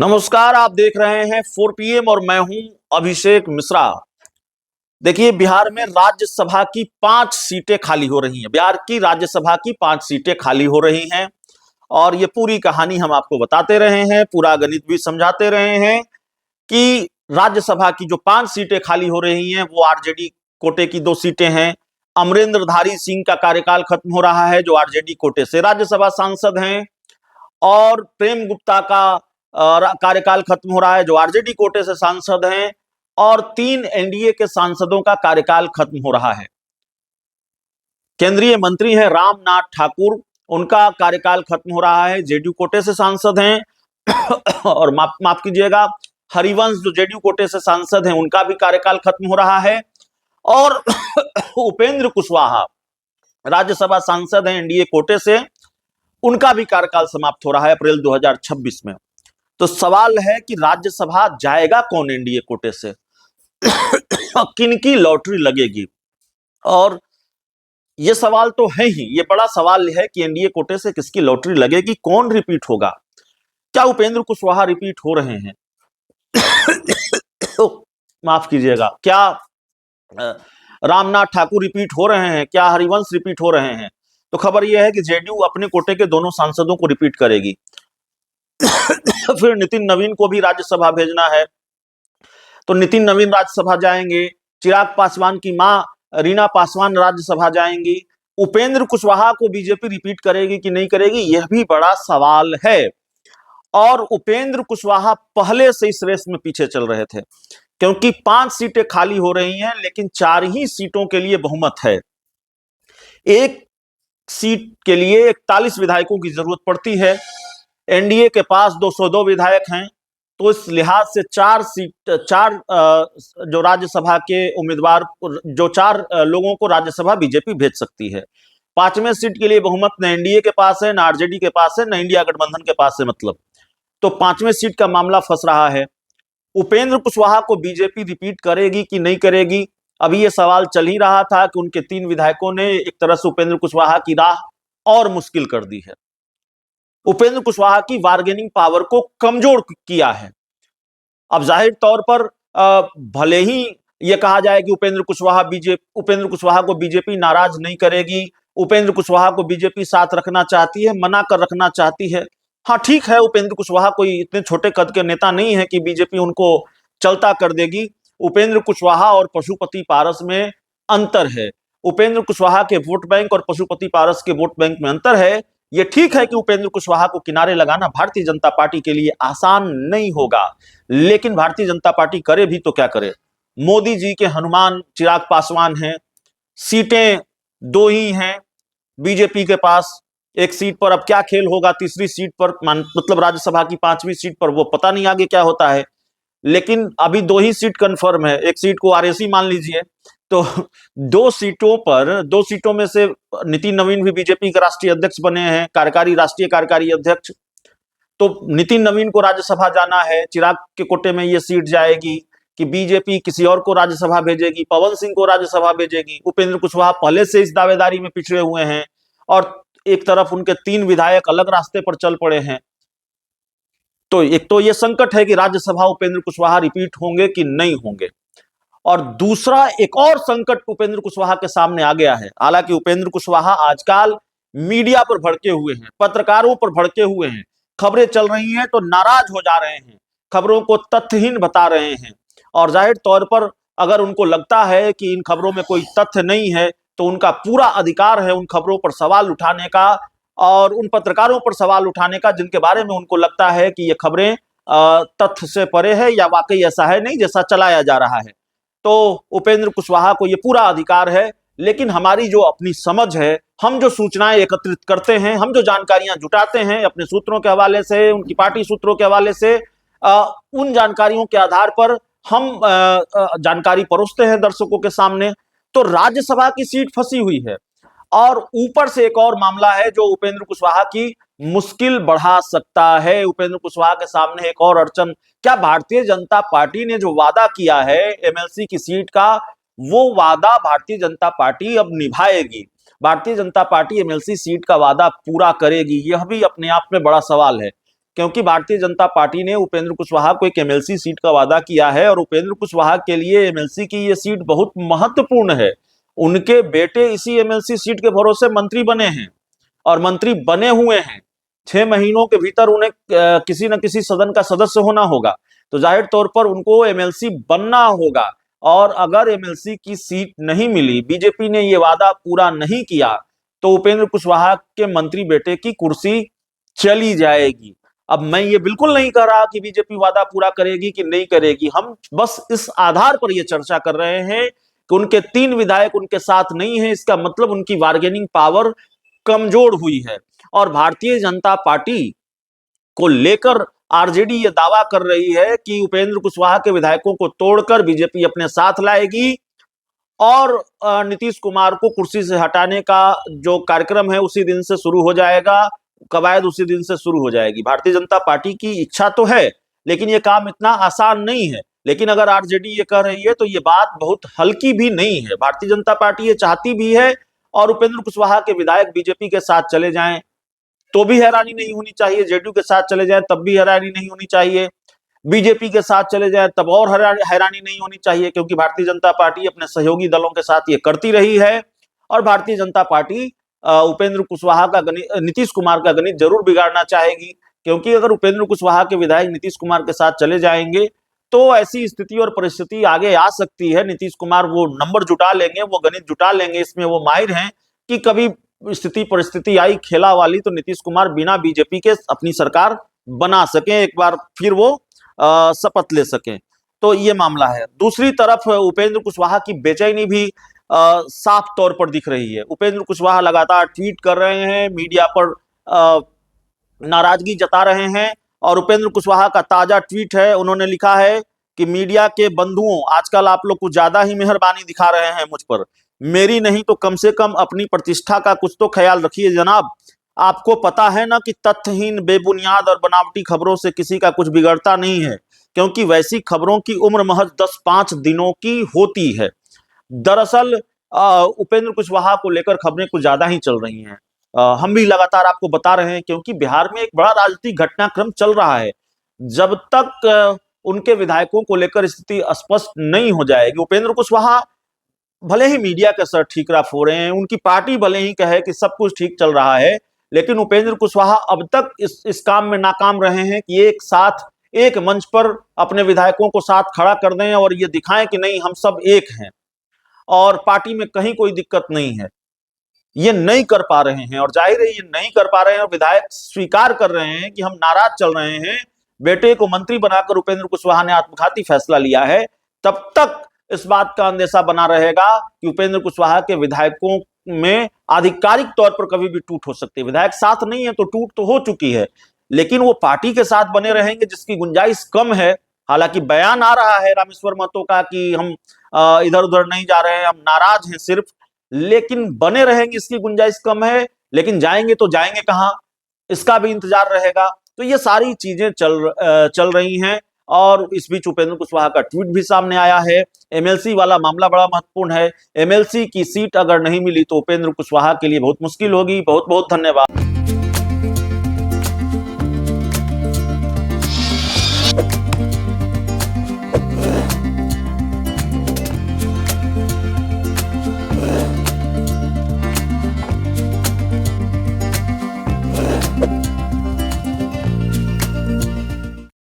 नमस्कार, आप देख रहे हैं 4 PM और मैं हूं अभिषेक मिश्रा। देखिए, बिहार में राज्यसभा की 5 सीटें खाली हो रही हैं। बिहार की राज्यसभा की 5 सीटें खाली हो रही हैं और ये पूरी कहानी हम आपको बताते रहे हैं, पूरा गणित भी समझाते रहे हैं कि राज्यसभा की जो 5 सीटें खाली हो रही हैं वो आरजेडी कोटे की 2 सीटें हैं। अमरेंद्रधारी सिंह का कार्यकाल खत्म हो रहा है, जो आरजेडी कोटे से राज्यसभा सांसद हैं, और प्रेम गुप्ता का कार्यकाल खत्म हो रहा है, जो आरजेडी कोटे से सांसद हैं, और 3 एनडीए के सांसदों का कार्यकाल खत्म हो रहा है। केंद्रीय मंत्री हैं रामनाथ ठाकुर, उनका कार्यकाल खत्म हो रहा है, जेडीयू कोटे से सांसद हैं। और माफ कीजिएगा, हरिवंश जो जेडीयू कोटे से सांसद हैं, उनका भी कार्यकाल खत्म हो रहा है। और उपेंद्र कुशवाहा राज्यसभा सांसद हैं एनडीए कोटे से, उनका भी कार्यकाल समाप्त हो रहा है अप्रैल 2026 में। तो सवाल है कि राज्यसभा जाएगा कौन एनडीए कोटे से? किनकी लॉटरी लगेगी? और यह सवाल तो है ही, ये बड़ा सवाल है कि एनडीए कोटे से किसकी लॉटरी लगेगी, कौन रिपीट होगा? क्या उपेंद्र कुशवाहा रिपीट हो रहे हैं? माफ कीजिएगा, क्या रामनाथ ठाकुर रिपीट हो रहे हैं? क्या हरिवंश रिपीट हो रहे हैं? तो खबर यह है कि जेडीयू अपने कोटे के दोनों सांसदों को रिपीट करेगी। फिर नितिन नवीन को भी राज्यसभा भेजना है, तो नितिन नवीन राज्यसभा जाएंगे। चिराग पासवान की मां रीना पासवान राज्यसभा जाएंगी। उपेंद्र कुशवाहा को बीजेपी रिपीट करेगी कि नहीं करेगी, यह भी बड़ा सवाल है। और उपेंद्र कुशवाहा पहले से इस रेस में पीछे चल रहे थे, क्योंकि 5 सीटें खाली हो रही हैं, लेकिन 4 ही सीटों के लिए बहुमत है। एक सीट के लिए 41 विधायकों की जरूरत पड़ती है। एनडीए के पास 202 विधायक हैं, तो इस लिहाज से 4 जो राज्यसभा के उम्मीदवार, जो 4 लोगों को राज्यसभा बीजेपी भेज सकती है। 5वें सीट के लिए बहुमत न एनडीए के पास है, न आरजेडी के पास है, न इंडिया गठबंधन के पास है। मतलब तो 5वें सीट का मामला फंस रहा है। उपेंद्र कुशवाहा को बीजेपी रिपीट करेगी कि नहीं करेगी, अभी यह सवाल चल ही रहा था कि उनके 3 विधायकों ने एक तरह से उपेंद्र कुशवाहा की राह और मुश्किल कर दी है, उपेंद्र कुशवाहा की बार्गेनिंग पावर को कमजोर किया है। अब जाहिर तौर पर भले ही यह कहा जाए कि उपेंद्र कुशवाहा को बीजेपी नाराज नहीं करेगी, उपेंद्र कुशवाहा को बीजेपी साथ रखना चाहती है, मना कर रखना चाहती है। हाँ ठीक है, उपेंद्र कुशवाहा कोई इतने छोटे कद के नेता नहीं है कि बीजेपी उनको चलता कर देगी। उपेंद्र कुशवाहा और पशुपति पारस में अंतर है। उपेंद्र कुशवाहा के वोट बैंक और पशुपति पारस के वोट बैंक में अंतर है। यह ठीक है कि उपेंद्र कुशवाहा को किनारे लगाना भारतीय जनता पार्टी के लिए आसान नहीं होगा, लेकिन भारतीय जनता पार्टी करे भी तो क्या करे? मोदी जी के हनुमान चिराग पासवान हैं, सीटें 2 ही हैं बीजेपी के पास। एक सीट पर अब क्या खेल होगा, तीसरी सीट पर, मतलब राज्यसभा की 5वीं सीट पर, वो पता नहीं आगे क्या होता है। लेकिन अभी 2 ही सीट कंफर्म है, एक सीट को आरएसी मान लीजिए। तो 2 सीटों में से नितिन नवीन भी बीजेपी के राष्ट्रीय अध्यक्ष बने हैं, राष्ट्रीय कार्यकारी अध्यक्ष। तो नितिन नवीन को राज्यसभा जाना है, चिराग के कोटे में यह सीट जाएगी कि बीजेपी किसी और को राज्यसभा भेजेगी, पवन सिंह को राज्यसभा भेजेगी। उपेंद्र कुशवाहा पहले से इस दावेदारी में पिछड़े हुए हैं, और एक तरफ उनके 3 विधायक अलग रास्ते पर चल पड़े हैं। तो एक तो यह संकट है कि राज्यसभा उपेंद्र कुशवाहा रिपीट होंगे कि नहीं होंगे, और दूसरा एक और संकट उपेंद्र कुशवाहा के सामने आ गया है। हालांकि उपेंद्र कुशवाहा आजकल मीडिया पर भड़के हुए हैं, पत्रकारों पर भड़के हुए हैं, खबरें चल रही हैं तो नाराज हो जा रहे हैं, खबरों को तथ्यहीन बता रहे हैं। और जाहिर तौर पर अगर उनको लगता है कि इन खबरों में कोई तथ्य नहीं है, तो उनका पूरा अधिकार है उन खबरों पर सवाल उठाने का, और उन पत्रकारों पर सवाल उठाने का जिनके बारे में उनको लगता है कि ये खबरें तथ्य से परे है, या वाकई ऐसा है नहीं जैसा चलाया जा रहा है। तो उपेंद्र कुशवाहा को ये पूरा अधिकार है। लेकिन हमारी जो अपनी समझ है, हम जो सूचनाएं एकत्रित करते हैं, हम जो जानकारियां जुटाते हैं अपने सूत्रों के हवाले से, उनकी पार्टी सूत्रों के हवाले से, उन जानकारियों के आधार पर हम जानकारी परोसते हैं दर्शकों के सामने। तो राज्यसभा की सीट फंसी हुई है, और ऊपर से एक और मामला है जो उपेंद्र कुशवाहा की मुश्किल बढ़ा सकता है। उपेंद्र कुशवाहा के सामने एक और अड़चन, क्या भारतीय जनता पार्टी ने जो वादा किया है एमएलसी की सीट का, वो वादा भारतीय जनता पार्टी अब निभाएगी? Bharatiya Janata party MLC seat का वादा पूरा करेगी? यह भी अपने आप में बड़ा सवाल है, क्योंकि भारतीय जनता पार्टी ने उपेंद्र कुशवाहा को एक एमएलसी सीट का वादा किया है और उपेंद्र कुशवाहा के लिए एमएलसी की ये सीट बहुत महत्वपूर्ण है। उनके बेटे इसी एमएलसी सीट के भरोसे मंत्री बने हैं और मंत्री बने हुए हैं। 6 महीनों के भीतर उन्हें किसी न किसी सदन का सदस्य होना होगा, तो जाहिर तौर पर उनको एमएलसी बनना होगा। और अगर एमएलसी की सीट नहीं मिली, बीजेपी ने ये वादा पूरा नहीं किया, तो उपेंद्र कुशवाहा के मंत्री बेटे की कुर्सी चली जाएगी। अब मैं ये बिल्कुल नहीं कह रहा कि बीजेपी वादा पूरा करेगी कि नहीं करेगी, हम बस इस आधार पर यह चर्चा कर रहे हैं कि उनके 3 विधायक उनके साथ नहीं है, इसका मतलब उनकी बार्गेनिंग पावर कमजोर हुई है। और भारतीय जनता पार्टी को लेकर आरजेडी ये दावा कर रही है कि उपेंद्र कुशवाहा के विधायकों को तोड़कर बीजेपी अपने साथ लाएगी और नीतीश कुमार को कुर्सी से हटाने का जो कार्यक्रम है उसी दिन से शुरू हो जाएगा, कवायद उसी दिन से शुरू हो जाएगी। भारतीय जनता पार्टी की इच्छा तो है, लेकिन यह काम इतना आसान नहीं है। लेकिन अगर आरजेडी ये कह रही है तो ये बात बहुत हल्की भी नहीं है। भारतीय जनता पार्टी ये चाहती भी है और उपेंद्र कुशवाहा के विधायक बीजेपी के साथ चले जाएं तो भी हैरानी नहीं होनी चाहिए, जेडीयू के साथ चले जाएं तब भी हैरानी नहीं होनी चाहिए, बीजेपी के साथ चले जाए तब और हैरानी नहीं होनी चाहिए, क्योंकि भारतीय जनता पार्टी अपने सहयोगी दलों के साथ ये करती रही है। और भारतीय जनता पार्टी उपेंद्र कुशवाहा का गणित, नीतीश कुमार का गणित जरूर बिगाड़ना चाहेगी, क्योंकि अगर उपेंद्र कुशवाहा के विधायक नीतीश कुमार के साथ चले जाएंगे तो ऐसी स्थिति और परिस्थिति आगे आ सकती है। नीतीश कुमार वो नंबर जुटा लेंगे, वो गणित जुटा लेंगे, इसमें वो माहिर हैं कि कभी स्थिति परिस्थिति आई खेला वाली तो नीतीश कुमार बिना बीजेपी के अपनी सरकार बना सके, एक बार फिर वो शपथ ले सकें। तो ये मामला है। दूसरी तरफ उपेंद्र कुशवाहा की बेचैनी भी साफ तौर पर दिख रही है। उपेंद्र कुशवाहा लगातार ट्वीट कर रहे हैं, मीडिया पर नाराजगी जता रहे हैं। और उपेंद्र कुशवाहा का ताजा ट्वीट है, उन्होंने लिखा है कि मीडिया के बंधुओं, आजकल आप लोग कुछ ज्यादा ही मेहरबानी दिखा रहे हैं मुझ पर, मेरी नहीं तो कम से कम अपनी प्रतिष्ठा का कुछ तो ख्याल रखिए जनाब। आपको पता है ना कि तथ्यहीन, बेबुनियाद और बनावटी खबरों से किसी का कुछ बिगड़ता नहीं है, क्योंकि वैसी खबरों की उम्र महज 10-5 दिनों की होती है। दरअसल उपेंद्र कुशवाहा को लेकर खबरें कुछ ज्यादा ही चल रही हैं। हम भी लगातार आपको बता रहे हैं, क्योंकि बिहार में एक बड़ा राजनीतिक घटनाक्रम चल रहा है। जब तक उनके विधायकों को लेकर स्थिति स्पष्ट नहीं हो जाएगी, उपेंद्र कुशवाहा भले ही मीडिया के सर ठीकरा हो रहे हैं, उनकी पार्टी भले ही कहे कि सब कुछ ठीक चल रहा है, लेकिन उपेंद्र कुशवाहा अब तक इस काम में नाकाम रहे हैं कि एक साथ एक मंच पर अपने विधायकों को साथ खड़ा कर दें और ये दिखाएं कि नहीं हम सब एक हैं और पार्टी में कहीं कोई दिक्कत नहीं है। ये नहीं कर पा रहे हैं और जाहिर है ये नहीं कर पा रहे हैं और विधायक स्वीकार कर रहे हैं कि हम नाराज चल रहे हैं, बेटे को मंत्री बनाकर उपेंद्र कुशवाहा ने आत्मघाती फैसला लिया है। तब तक इस बात का अंदेशा बना रहेगा कि उपेंद्र कुशवाहा के विधायकों में आधिकारिक तौर पर कभी भी टूट हो सकती है। विधायक साथ नहीं है तो टूट तो हो चुकी है, लेकिन वो पार्टी के साथ बने रहेंगे जिसकी गुंजाइश कम है। हालांकि बयान आ रहा है रामेश्वर महतो का कि हम इधर उधर नहीं जा रहे हैं, हम नाराज हैं सिर्फ, लेकिन बने रहेंगे इसकी गुंजाइश कम है। लेकिन जाएंगे तो जाएंगे कहां, इसका भी इंतजार रहेगा। तो ये सारी चीजें चल रही हैं और इस बीच उपेंद्र कुशवाहा का ट्वीट भी सामने आया है। एमएलसी वाला मामला बड़ा महत्वपूर्ण है। एमएलसी की सीट अगर नहीं मिली तो उपेंद्र कुशवाहा के लिए बहुत मुश्किल होगी। बहुत बहुत धन्यवाद।